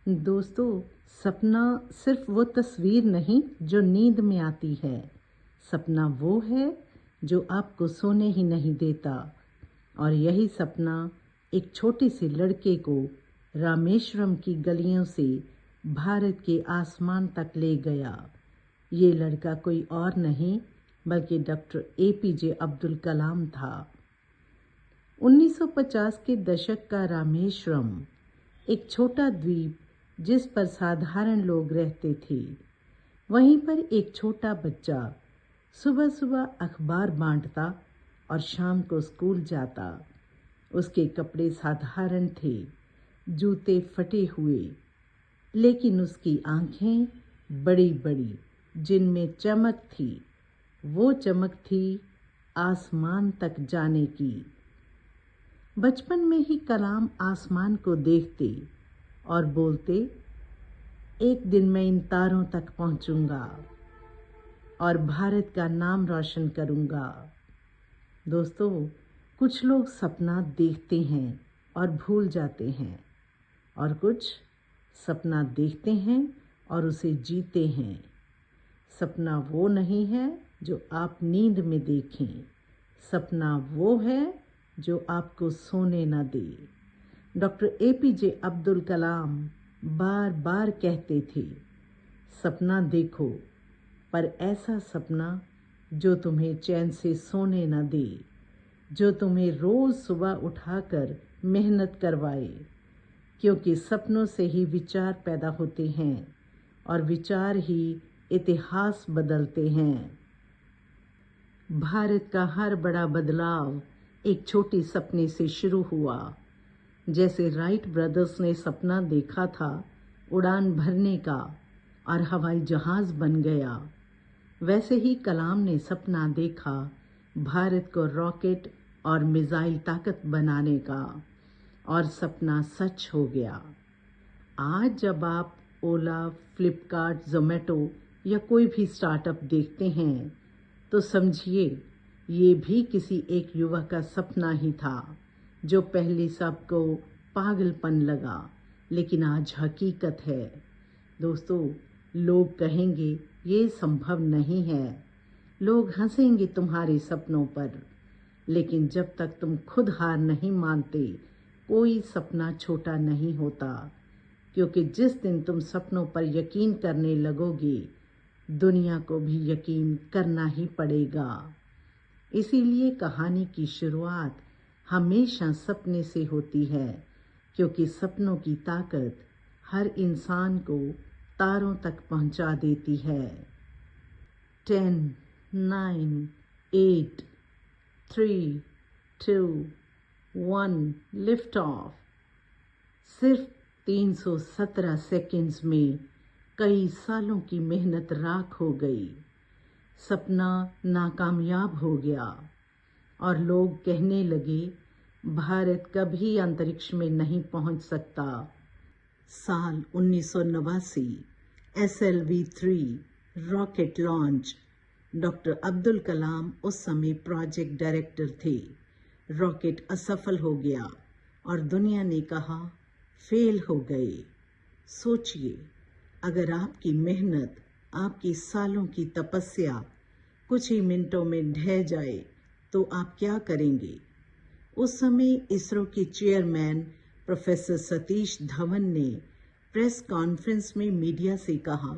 दोस्तों, सपना सिर्फ वो तस्वीर नहीं जो नींद में आती है। सपना वो है जो आपको सोने ही नहीं देता। और यही सपना एक छोटे से लड़के को रामेश्वरम की गलियों से भारत के आसमान तक ले गया। ये लड़का कोई और नहीं बल्कि डॉक्टर APJ अब्दुल कलाम था। 1950 के दशक का रामेश्वरम एक छोटा द्वीप जिस पर साधारण लोग रहते थे। वहीं पर एक छोटा बच्चा सुबह सुबह अखबार बांटता और शाम को स्कूल जाता। उसके कपड़े साधारण थे, जूते फटे हुए, लेकिन उसकी आंखें बड़ी बड़ी जिनमें चमक थी। वो चमक थी आसमान तक जाने की। बचपन में ही कलाम आसमान को देखते और बोलते, एक दिन मैं इन तारों तक पहुंचूंगा और भारत का नाम रोशन करूंगा। दोस्तों, कुछ लोग सपना देखते हैं और भूल जाते हैं, और कुछ सपना देखते हैं और उसे जीते हैं। सपना वो नहीं है जो आप नींद में देखें, सपना वो है जो आपको सोने न दे। डॉक्टर APJ अब्दुल कलाम बार बार कहते थे, सपना देखो, पर ऐसा सपना जो तुम्हें चैन से सोने न दे, जो तुम्हें रोज़ सुबह उठाकर मेहनत करवाए। क्योंकि सपनों से ही विचार पैदा होते हैं और विचार ही इतिहास बदलते हैं। भारत का हर बड़ा बदलाव एक छोटे सपने से शुरू हुआ। जैसे राइट ब्रदर्स ने सपना देखा था उड़ान भरने का और हवाई जहाज बन गया, वैसे ही कलाम ने सपना देखा भारत को रॉकेट और मिसाइल ताकत बनाने का, और सपना सच हो गया। आज जब आप ओला, फ्लिपकार्ट, जोमेटो या कोई भी स्टार्टअप देखते हैं तो समझिए ये भी किसी एक युवक का सपना ही था, जो पहले सबको पागलपन लगा, लेकिन आज हकीकत है। दोस्तों, लोग कहेंगे ये संभव नहीं है, लोग हंसेंगे तुम्हारे सपनों पर, लेकिन जब तक तुम खुद हार नहीं मानते, कोई सपना छोटा नहीं होता। क्योंकि जिस दिन तुम सपनों पर यकीन करने लगोगे, दुनिया को भी यकीन करना ही पड़ेगा। इसीलिए कहानी की शुरुआत हमेशा सपने से होती है, क्योंकि सपनों की ताकत हर इंसान को तारों तक पहुंचा देती है। 10, 9, 8, 3, 2, 1 लिफ्ट ऑफ। सिर्फ 317 सेकंड्स में कई सालों की मेहनत राख हो गई। सपना नाकामयाब हो गया और लोग कहने लगे भारत कभी अंतरिक्ष में नहीं पहुंच सकता। साल 1989 SLV-3 rocket launch. Doctor Abdul Kalam उस समय प्रोजेक्ट डायरेक्टर थे। रॉकेट असफल हो गया और दुनिया ने कहा फेल हो गए। सोचिए, अगर आपकी मेहनत, आपकी सालों की तपस्या कुछ ही मिनटों में ढह जाए तो आप क्या करेंगे? उस समय इसरो के चेयरमैन प्रोफेसर सतीश धवन ने प्रेस कॉन्फ्रेंस में मीडिया से कहा,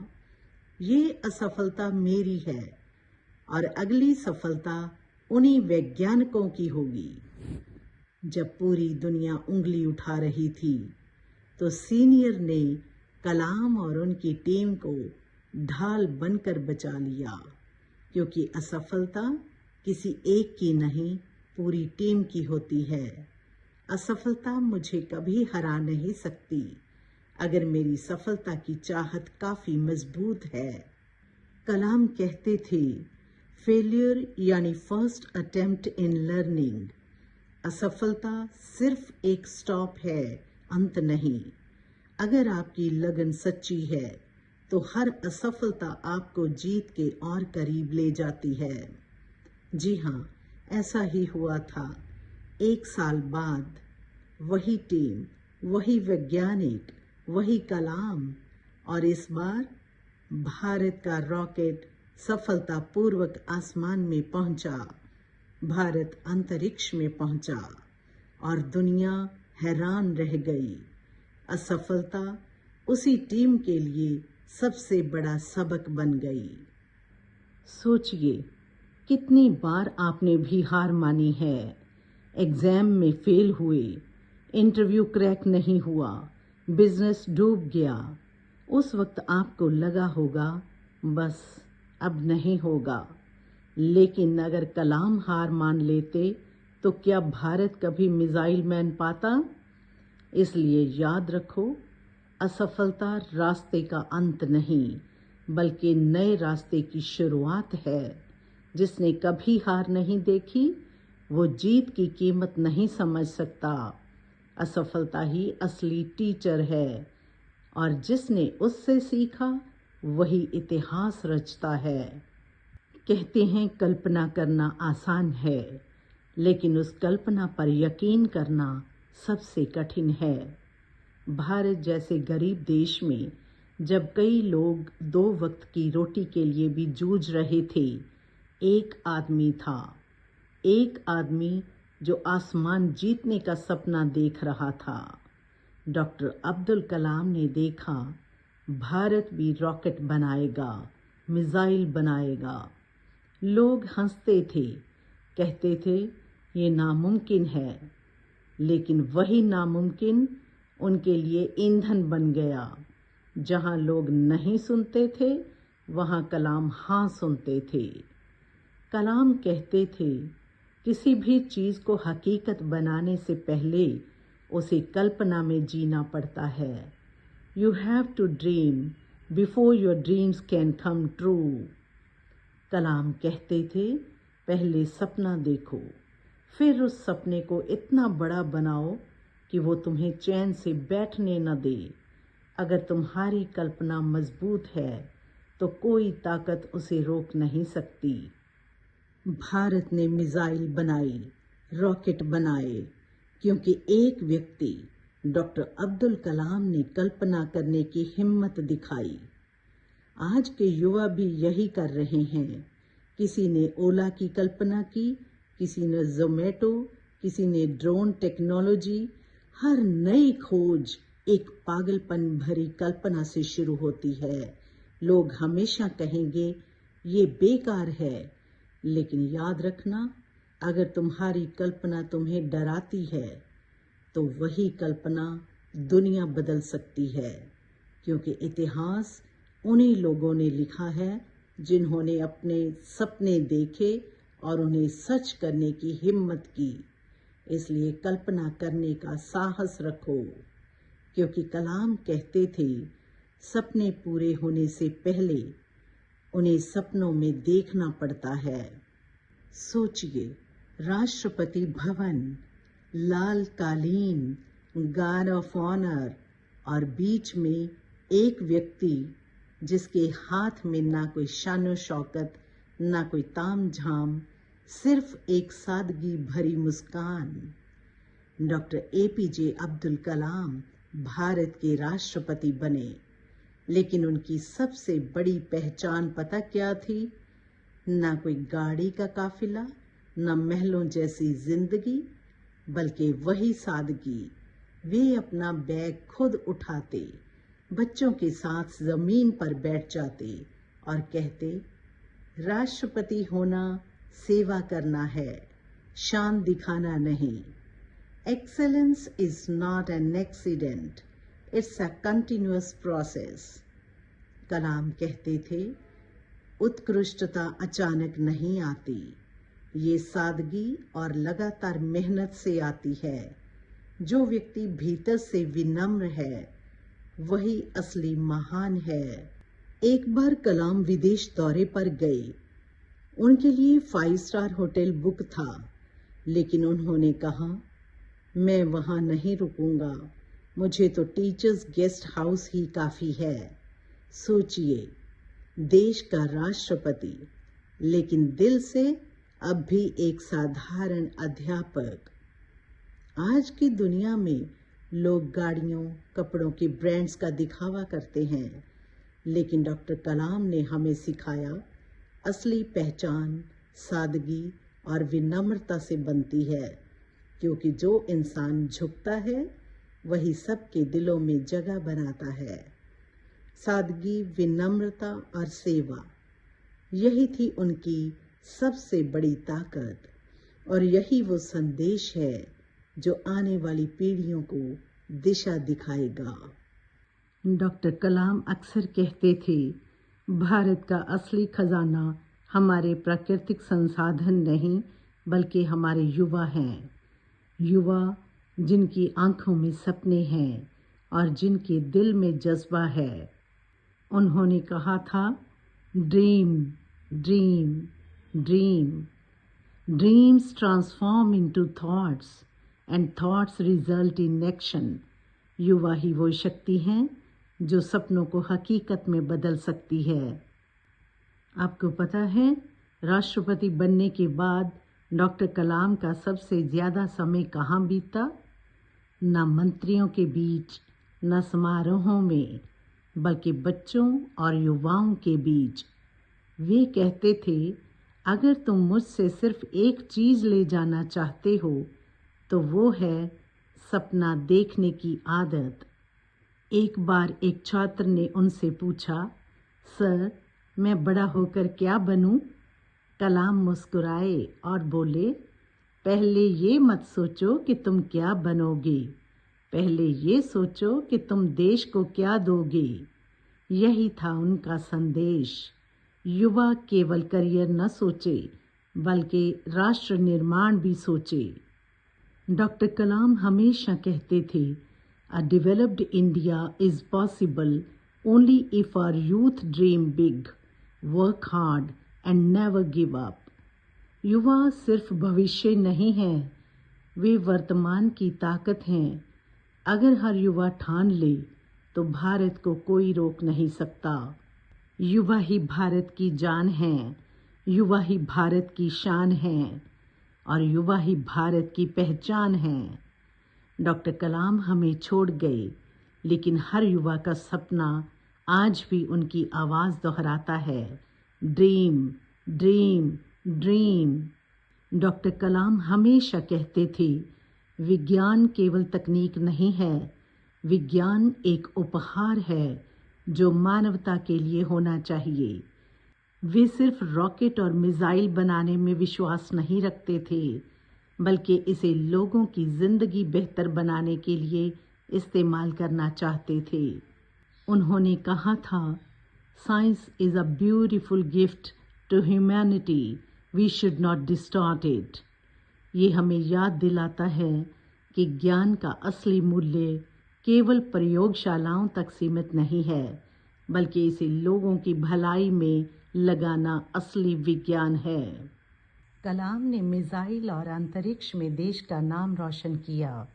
ये असफलता मेरी है और अगली सफलता उन्हीं वैज्ञानिकों की होगी। जब पूरी दुनिया उंगली उठा रही थी तो सीनियर ने कलाम और उनकी टीम को ढाल बनकर बचा लिया, क्योंकि असफलता किसी एक की नहीं, पूरी टीम की होती है। असफलता मुझे कभी हरा नहीं सकती अगर मेरी सफलता की चाहत काफ़ी मजबूत है। कलाम कहते थे, फेलियर यानी फर्स्ट अटेम्प्ट इन लर्निंग। असफलता सिर्फ एक स्टॉप है, अंत नहीं। अगर आपकी लगन सच्ची है तो हर असफलता आपको जीत के और करीब ले जाती है। जी हाँ, ऐसा ही हुआ था। 1 साल बाद वही टीम, वही वैज्ञानिक वही कलाम, और इस बार भारत का रॉकेट सफलतापूर्वक आसमान में पहुंचा। भारत अंतरिक्ष में पहुंचा और दुनिया हैरान रह गई। असफलता उसी टीम के लिए सबसे बड़ा सबक बन गई। सोचिए, कितनी बार आपने भी हार मानी है। एग्जाम में फेल हुए, इंटरव्यू क्रैक नहीं हुआ, बिजनेस डूब गया। उस वक्त आपको लगा होगा बस अब नहीं होगा। लेकिन अगर कलाम हार मान लेते तो क्या भारत कभी मिसाइल मैन पाता? इसलिए याद रखो, असफलता रास्ते का अंत नहीं, बल्कि नए रास्ते की शुरुआत है। जिसने कभी हार नहीं देखी, वो जीत की कीमत नहीं समझ सकता। असफलता ही असली टीचर है, और जिसने उससे सीखा वही इतिहास रचता है। कहते हैं कल्पना करना आसान है, लेकिन उस कल्पना पर यकीन करना सबसे कठिन है। भारत जैसे गरीब देश में जब कई लोग 2 वक्त की रोटी के लिए भी जूझ रहे थे, एक आदमी जो आसमान जीतने का सपना देख रहा था। डॉक्टर अब्दुल कलाम ने देखा, भारत भी रॉकेट बनाएगा, मिसाइल बनाएगा। लोग हंसते थे, कहते थे ये नामुमकिन है, लेकिन वही नामुमकिन उनके लिए ईंधन बन गया। जहां लोग नहीं सुनते थे, वहां कलाम हाँ सुनते थे। कलाम कहते थे, किसी भी चीज़ को हकीकत बनाने से पहले उसे कल्पना में जीना पड़ता है। You have to dream before your dreams can come true. Kalam कहते थे, पहले सपना देखो, फिर उस सपने को इतना बड़ा बनाओ कि वो तुम्हें चैन से बैठने न दे। अगर तुम्हारी कल्पना मजबूत है तो कोई ताकत उसे रोक नहीं सकती। भारत ने मिसाइल बनाई, रॉकेट बनाए, क्योंकि एक व्यक्ति डॉक्टर अब्दुल कलाम ने कल्पना करने की हिम्मत दिखाई। आज के युवा भी यही कर रहे हैं। किसी ने ओला की कल्पना की, किसी ने ज़ोमैटो, किसी ने ड्रोन टेक्नोलॉजी। हर नई खोज एक पागलपन भरी कल्पना से शुरू होती है। लोग हमेशा कहेंगे ये बेकार है, लेकिन याद रखना, अगर तुम्हारी कल्पना तुम्हें डराती है तो वही कल्पना दुनिया बदल सकती है। क्योंकि इतिहास उन्हीं लोगों ने लिखा है जिन्होंने अपने सपने देखे और उन्हें सच करने की हिम्मत की। इसलिए कल्पना करने का साहस रखो, क्योंकि कलाम कहते थे, सपने पूरे होने से पहले उन्हें सपनों में देखना पड़ता है। सोचिए, राष्ट्रपति भवन, लाल कालीन, गार्ड ऑफ ऑनर, और बीच में एक व्यक्ति जिसके हाथ में ना कोई शानो शौकत, ना कोई ताम झाम, सिर्फ एक सादगी भरी मुस्कान। डॉक्टर APJ अब्दुल कलाम भारत के राष्ट्रपति बने, लेकिन उनकी सबसे बड़ी पहचान पता क्या थी? ना कोई गाड़ी का काफिला, ना महलों जैसी जिंदगी, बल्कि वही सादगी। वे अपना बैग खुद उठाते, बच्चों के साथ जमीन पर बैठ जाते और कहते, राष्ट्रपति होना सेवा करना है, शान दिखाना नहीं। Excellence is not an accident, it's a continuous process. Kalam कहते थे, उत्कृष्टता अचानक नहीं आती, ये सादगी और लगातार मेहनत से आती है। जो व्यक्ति भीतर से विनम्र है वही असली महान है। एक बार कलाम विदेश दौरे पर गए। उनके लिए 5 स्टार होटल बुक था, लेकिन उन्होंने कहा, मैं वहां नहीं रुकूंगा, मुझे तो टीचर्स गेस्ट हाउस ही काफी है। सोचिए, देश का राष्ट्रपति, लेकिन दिल से अब भी एक साधारण अध्यापक। आज की दुनिया में लोग गाड़ियों, कपड़ों के ब्रांड्स का दिखावा करते हैं, लेकिन डॉक्टर कलाम ने हमें सिखाया असली पहचान सादगी और विनम्रता से बनती है, क्योंकि जो इंसान झुकता है वही सबके दिलों में जगह बनाता है। सादगी, विनम्रता और सेवा, यही थी उनकी सबसे बड़ी ताकत, और यही वो संदेश है जो आने वाली पीढ़ियों को दिशा दिखाएगा। डॉक्टर कलाम अक्सर कहते थे, भारत का असली खजाना हमारे प्राकृतिक संसाधन नहीं बल्कि हमारे युवा हैं। युवा जिनकी आंखों में सपने हैं और जिनके दिल में जज्बा है। उन्होंने कहा था, dream dream dream. Dreams transform into thoughts and thoughts result in action. युवा ही वो शक्ति हैं जो सपनों को हकीकत में बदल सकती है। आपको पता है, राष्ट्रपति बनने के बाद डॉक्टर कलाम का सबसे ज़्यादा समय कहाँ बीता? न मंत्रियों के बीच, न समारोहों में, बल्कि बच्चों और युवाओं के बीच। वे कहते थे, अगर तुम मुझसे सिर्फ एक चीज़ ले जाना चाहते हो तो वो है सपना देखने की आदत। एक बार एक छात्र ने उनसे पूछा, सर, मैं बड़ा होकर क्या बनूं? कलाम मुस्कुराए और बोले, पहले ये मत सोचो कि तुम क्या बनोगे, पहले ये सोचो कि तुम देश को क्या दोगे। यही था उनका संदेश। युवा केवल करियर न सोचे बल्कि राष्ट्र निर्माण भी सोचे। डॉक्टर कलाम हमेशा कहते थे, a developed India is possible only if our youth dream big, work hard and never give up. युवा सिर्फ भविष्य नहीं है, वे वर्तमान की ताकत हैं। अगर हर युवा ठान ले तो भारत को कोई रोक नहीं सकता। युवा ही भारत की जान है, युवा ही भारत की शान है और युवा ही भारत की पहचान है। डॉक्टर कलाम हमें छोड़ गए, लेकिन हर युवा का सपना आज भी उनकी आवाज़ दोहराता है, ड्रीम ड्रीम ड्रीम। डॉक्टर कलाम हमेशा कहते थे, विज्ञान केवल तकनीक नहीं है, विज्ञान एक उपहार है जो मानवता के लिए होना चाहिए। वे सिर्फ रॉकेट और मिसाइल बनाने में विश्वास नहीं रखते थे, बल्कि इसे लोगों की जिंदगी बेहतर बनाने के लिए इस्तेमाल करना चाहते थे। उन्होंने कहा था, science is a beautiful gift to humanity, we should not distort it. ये हमें याद दिलाता है कि ज्ञान का असली मूल्य केवल प्रयोगशालाओं तक सीमित नहीं है, बल्कि इसे लोगों की भलाई में लगाना असली विज्ञान है। कलाम ने मिसाइल और अंतरिक्ष में देश का नाम रोशन किया,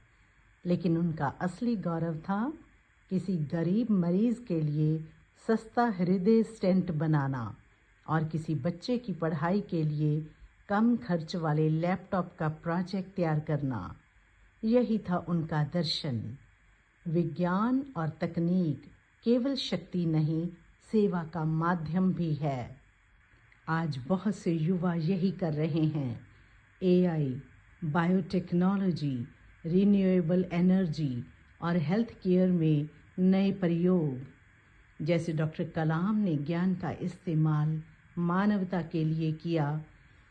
लेकिन उनका असली गौरव था किसी गरीब मरीज के लिए सस्ता हृदय स्टेंट बनाना और किसी बच्चे की पढ़ाई के लिए कम खर्च वाले लैपटॉप का प्रोजेक्ट तैयार करना। यही था उनका दर्शन। विज्ञान और तकनीक केवल शक्ति नहीं, सेवा का माध्यम भी है। आज बहुत से युवा यही कर रहे हैं। एआई, बायोटेक्नोलॉजी, रिन्यूएबल एनर्जी और हेल्थ केयर में नए प्रयोग। जैसे डॉक्टर कलाम ने ज्ञान का इस्तेमाल मानवता के लिए किया,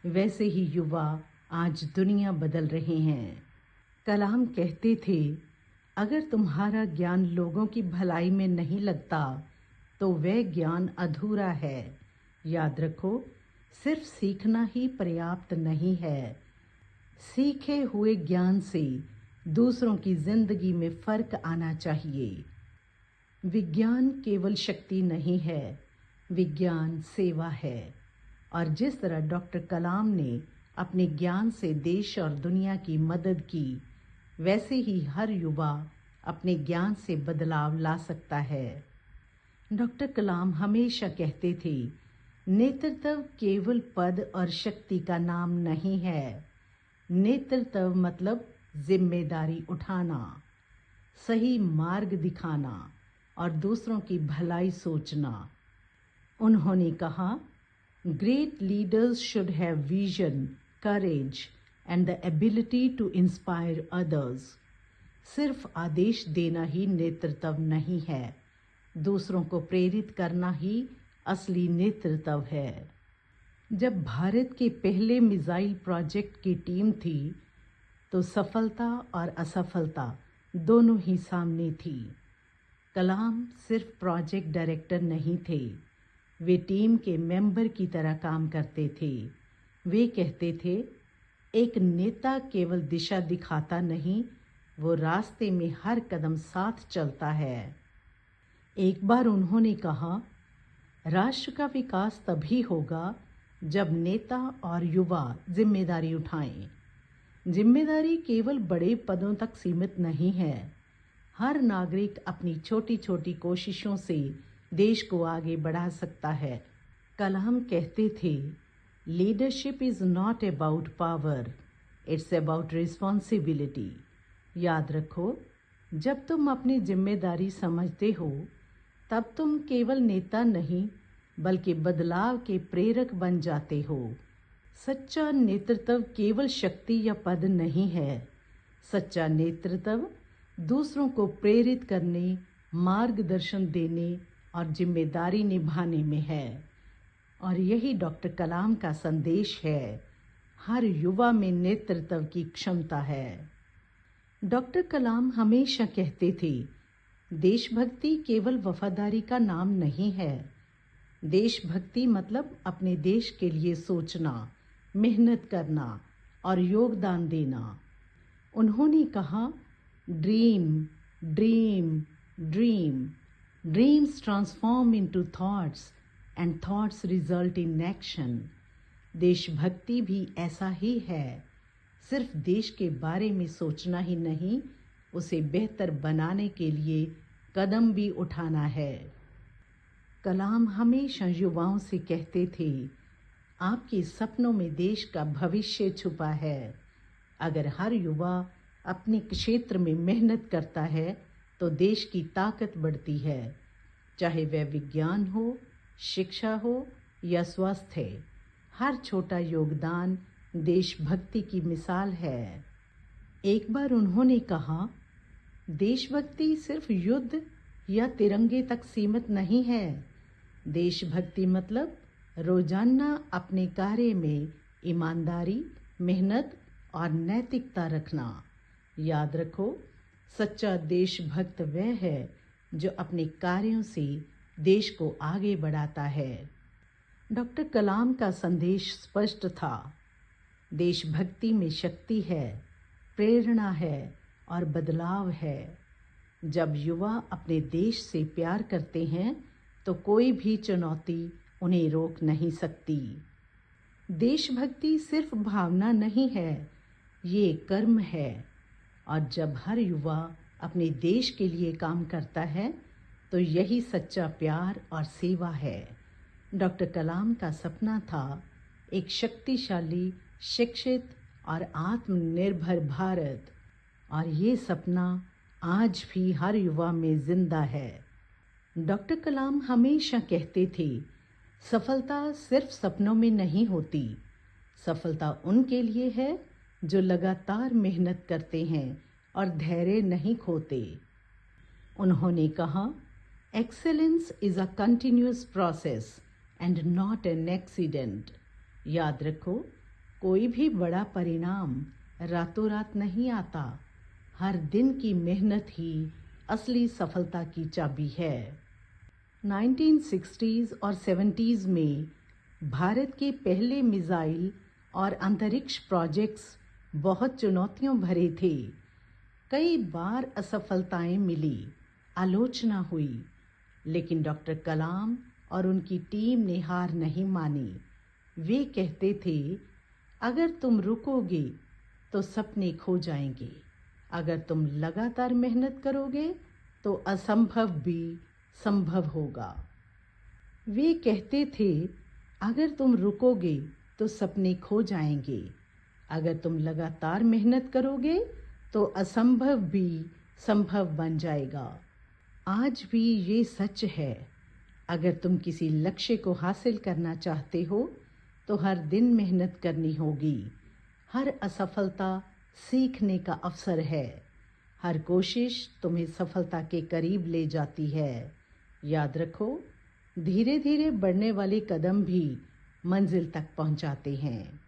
वैसे ही युवा आज दुनिया बदल रहे हैं। कलाम कहते थे, अगर तुम्हारा ज्ञान लोगों की भलाई में नहीं लगता तो वह ज्ञान अधूरा है। याद रखो, सिर्फ सीखना ही पर्याप्त नहीं है। सीखे हुए ज्ञान से दूसरों की जिंदगी में फर्क आना चाहिए। विज्ञान केवल शक्ति नहीं है, विज्ञान सेवा है। और जिस तरह डॉक्टर कलाम ने अपने ज्ञान से देश और दुनिया की मदद की, वैसे ही हर युवा अपने ज्ञान से बदलाव ला सकता है। डॉक्टर कलाम हमेशा कहते थे, नेतृत्व केवल पद और शक्ति का नाम नहीं है। नेतृत्व मतलब जिम्मेदारी उठाना। सही मार्ग दिखाना और दूसरों की भलाई सोचना। उन्होंने कहा, great leaders should have vision, courage and the ability to inspire others. सिर्फ आदेश देना ही नेतृत्व नहीं है, दूसरों को प्रेरित करना ही असली नेतृत्व है। जब भारत के पहले मिसाइल प्रोजेक्ट की टीम थी तो सफलता और असफलता दोनों ही सामने थी। कलाम सिर्फ प्रोजेक्ट डायरेक्टर नहीं थे, वे टीम के मेंबर की तरह काम करते थे। वे कहते थे, एक नेता केवल दिशा दिखाता नहीं, वो रास्ते में हर कदम साथ चलता है। एक बार उन्होंने कहा, राष्ट्र का विकास तभी होगा जब नेता और युवा जिम्मेदारी उठाएं। जिम्मेदारी केवल बड़े पदों तक सीमित नहीं है। हर नागरिक अपनी छोटी छोटी कोशिशों से देश को आगे बढ़ा सकता है। कलाम कहते थे, leadership is not about power, it's about responsibility. याद रखो, जब तुम अपनी जिम्मेदारी समझते हो तब तुम केवल नेता नहीं बल्कि बदलाव के प्रेरक बन जाते हो। सच्चा नेतृत्व केवल शक्ति या पद नहीं है। सच्चा नेतृत्व दूसरों को प्रेरित करने, मार्गदर्शन देने और जिम्मेदारी निभाने में है। और यही डॉक्टर कलाम का संदेश है। हर युवा में नेतृत्व की क्षमता है। डॉक्टर कलाम हमेशा कहते थे, देशभक्ति केवल वफादारी का नाम नहीं है। देशभक्ति मतलब अपने देश के लिए सोचना, मेहनत करना और योगदान देना। उन्होंने कहा, dream dream dream, dreams transform into thoughts and thoughts result in action. देशभक्ति भी ऐसा ही है, सिर्फ देश के बारे में सोचना ही नहीं, उसे बेहतर बनाने के लिए कदम भी उठाना है। कलाम हमेशा युवाओं से कहते थे, आपके सपनों में देश का भविष्य छुपा है। अगर हर युवा अपने क्षेत्र में मेहनत करता है तो देश की ताकत बढ़ती है, चाहे वह विज्ञान हो, शिक्षा हो या स्वास्थ्य। हर छोटा योगदान देशभक्ति की मिसाल है। एक बार उन्होंने कहा, देशभक्ति सिर्फ युद्ध या तिरंगे तक सीमित नहीं है। देशभक्ति मतलब रोजाना अपने कार्य में ईमानदारी, मेहनत और नैतिकता रखना। याद रखो, सच्चा देशभक्त वह है जो अपने कार्यों से देश को आगे बढ़ाता है। डॉक्टर कलाम का संदेश स्पष्ट था। देशभक्ति में शक्ति है, प्रेरणा है और बदलाव है। जब युवा अपने देश से प्यार करते हैं तो कोई भी चुनौती उन्हें रोक नहीं सकती। देशभक्ति सिर्फ भावना नहीं है, ये कर्म है। और जब हर युवा अपने देश के लिए काम करता है तो यही सच्चा प्यार और सेवा है। डॉक्टर कलाम का सपना था एक शक्तिशाली, शिक्षित और आत्मनिर्भर भारत, और ये सपना आज भी हर युवा में जिंदा है। डॉक्टर कलाम हमेशा कहते थे, सफलता सिर्फ सपनों में नहीं होती, सफलता उनके लिए है जो लगातार मेहनत करते हैं और धैर्य नहीं खोते। उन्होंने कहा, excellence is a continuous process and not an accident. याद रखो, कोई भी बड़ा परिणाम रातों रात नहीं आता। हर दिन की मेहनत ही असली सफलता की चाबी है। 1960s और 70s में भारत के पहले मिसाइल और अंतरिक्ष प्रोजेक्ट्स बहुत चुनौतियों भरे थे। कई बार असफलताएं मिली, आलोचना हुई, लेकिन डॉक्टर कलाम और उनकी टीम ने हार नहीं मानी। वे कहते थे, अगर तुम रुकोगे तो सपने खो जाएंगे, अगर तुम लगातार मेहनत करोगे तो असंभव भी संभव होगा। वे कहते थे, अगर तुम रुकोगे तो सपने खो जाएंगे, अगर तुम लगातार मेहनत करोगे तो असंभव भी संभव बन जाएगा। आज भी ये सच है, अगर तुम किसी लक्ष्य को हासिल करना चाहते हो तो हर दिन मेहनत करनी होगी। हर असफलता सीखने का अवसर है। हर कोशिश तुम्हें सफलता के करीब ले जाती है। याद रखो, धीरे धीरे बढ़ने वाले कदम भी मंजिल तक पहुंचाते हैं।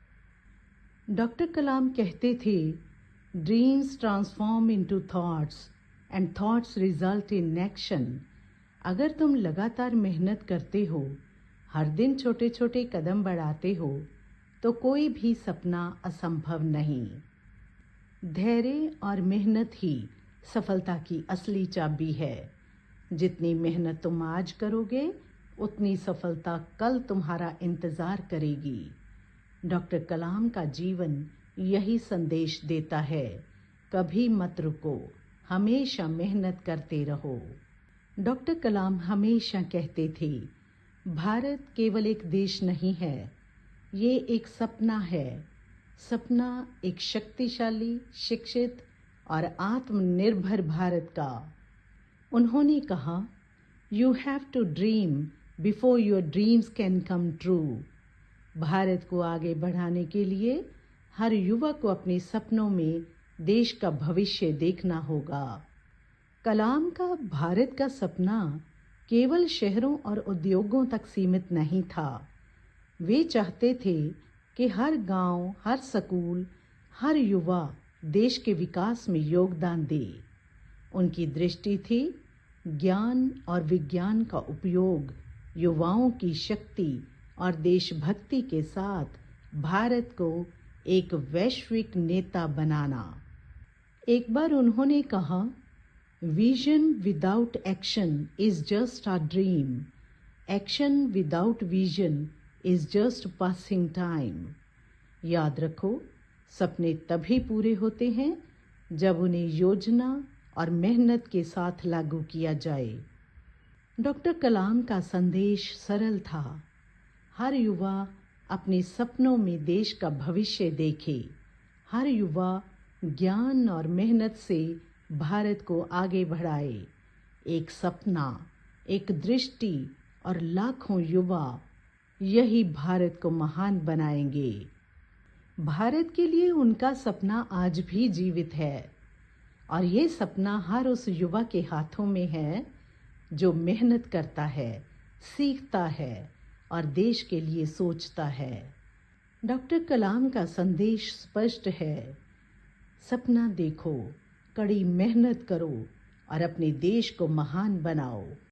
डॉक्टर कलाम कहते थे, dreams transform into thoughts and thoughts result in action. अगर तुम लगातार मेहनत करते हो, हर दिन छोटे छोटे कदम बढ़ाते हो, तो कोई भी सपना असंभव नहीं। धैर्य और मेहनत ही सफलता की असली चाबी है। जितनी मेहनत तुम आज करोगे, उतनी सफलता कल तुम्हारा इंतजार करेगी। डॉक्टर कलाम का जीवन यही संदेश देता है, कभी मत रुको, हमेशा मेहनत करते रहो। डॉक्टर कलाम हमेशा कहते थे, भारत केवल एक देश नहीं है, ये एक सपना है। सपना एक शक्तिशाली, शिक्षित और आत्मनिर्भर भारत का। उन्होंने कहा, you have to dream before your dreams can come true. Bharat को आगे बढ़ाने के लिए हर युवक को अपने सपनों में देश का भविष्य देखना होगा। कलाम का भारत का सपना केवल शहरों और उद्योगों तक सीमित नहीं था। वे चाहते थे कि हर गांव, हर स्कूल, हर युवा देश के विकास में योगदान दे। उनकी दृष्टि थी, ज्ञान और विज्ञान का उपयोग युवाओं की शक्ति और देशभक्ति के साथ भारत को एक वैश्विक नेता बनाना। एक बार उन्होंने कहा, vision without action is just a dream, action without vision is just passing time. याद रखो, सपने तभी पूरे होते हैं जब उन्हें योजना और मेहनत के साथ लागू किया जाए। डॉक्टर कलाम का संदेश सरल था, हर युवा अपने सपनों में देश का भविष्य देखे। हर युवा ज्ञान और मेहनत से भारत को आगे बढ़ाए। एक सपना, एक दृष्टि और लाखों युवा, यही भारत को महान बनाएंगे। भारत के लिए उनका सपना आज भी जीवित है, और ये सपना हर उस युवा के हाथों में है जो मेहनत करता है, सीखता है और देश के लिए सोचता है। डॉक्टर कलाम का संदेश स्पष्ट है, सपना देखो, कड़ी मेहनत करो और अपने देश को महान बनाओ।